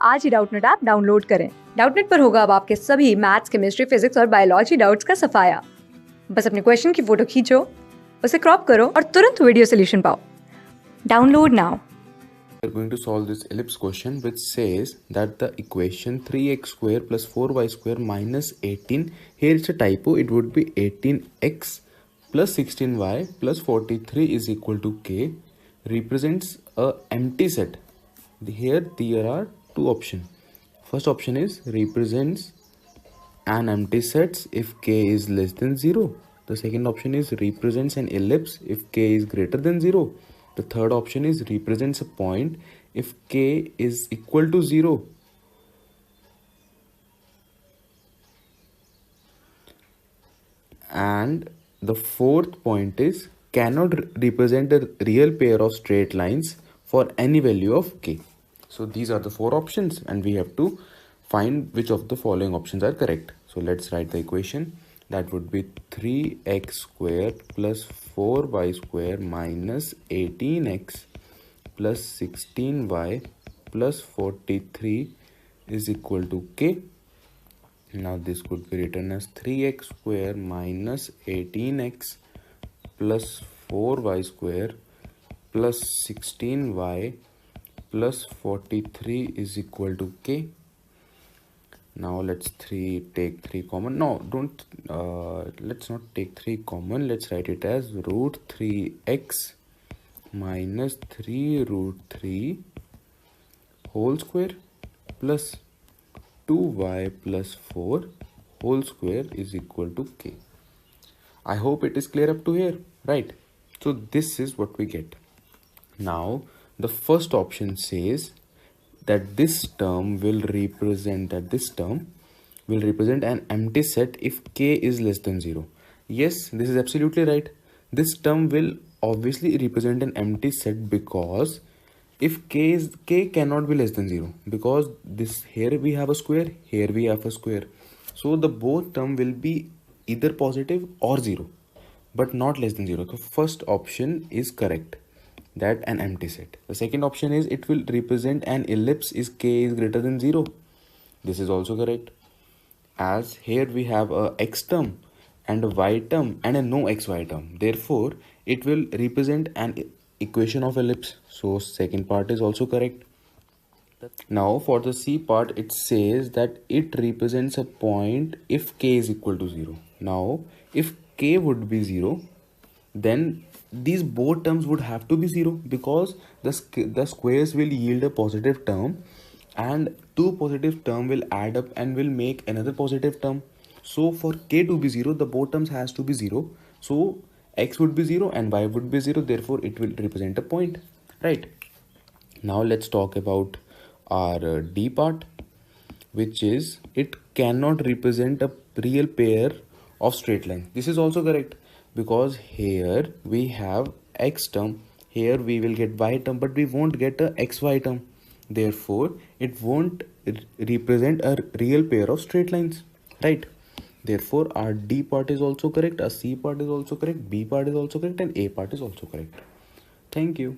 आज ही Doubtnut app download करें। डाउटनट पर होगा अब आपके सभी मैथ्स, केमिस्ट्री, फिजिक्स और बायोलॉजी डाउट्स का सफाया। बस अपने क्वेश्चन की फोटो खींचो, उसे क्रॉप करो और तुरंत वीडियो सोल्यूशन पाओ। Download now. We are going to solve this ellipse question which says that the equation 3x square plus 4y square minus 18, here it's a typo, it would be 18x plus 16y plus 43 is equal to k, represents a empty set. Here there are two options. First option is represents an empty set if k is less than 0. The second option is represents an ellipse if k is greater than 0. The third option is represents a point if k is equal to 0. And the fourth point is cannot represent a real pair of straight lines for any value of k. So these are the four options and we have to find which of the following options are correct. So let's write the equation. That would be 3x square plus 4y square minus 18x plus 16y plus 43 is equal to k. Now this could be written as 3x square minus 18x plus 4y square plus 16y plus 43 is equal to k. Now let's take 3 common. No, don't let's not take 3 common. Let's write it as root 3x minus 3 root 3 whole square plus 2y plus 4 whole square is equal to k. I hope it is clear up to here, right? So this is what we get. Now the first option says that this term will represent an empty set if k is less than 0. Yes, this is absolutely right. This term will obviously represent an empty set because if k cannot be less than 0, because this here we have a square, here we have a square, so the both term will be either positive or 0 but not less than 0. So first option is correct, that an empty set. The second option is it will represent an ellipse if k is greater than 0. This is also correct, as here we have a x term and a y term and a no xy term, therefore it will represent an equation of ellipse, so second part is also correct. Now for the C part, it says that it represents a point if k is equal to 0. Now if k would be 0, then these both terms would have to be 0 because the squares will yield a positive term and two positive term will add up and will make another positive term. So for k to be 0, the both terms has to be 0. So x would be 0 and y would be 0, therefore it will represent a point, right? Now let's talk about our D part, which is it cannot represent a real pair of straight lines. This is also correct because here we have x term, here we will get y term, but we won't get a xy term. Therefore, it won't represent a real pair of straight lines, right? Therefore, our D part is also correct, our C part is also correct, B part is also correct, and A part is also correct. Thank you.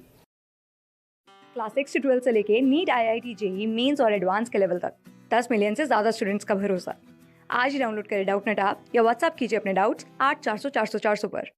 Class 6 से 12 से लेके NEET IIT JEE mains और advance के level तक 10 million से ज्यादा students का भरोसा। आज ही डाउनलोड करें डाउटनट ऐप या व्हाट्सएप कीजिए अपने डाउट्स 8400 400 400 पर।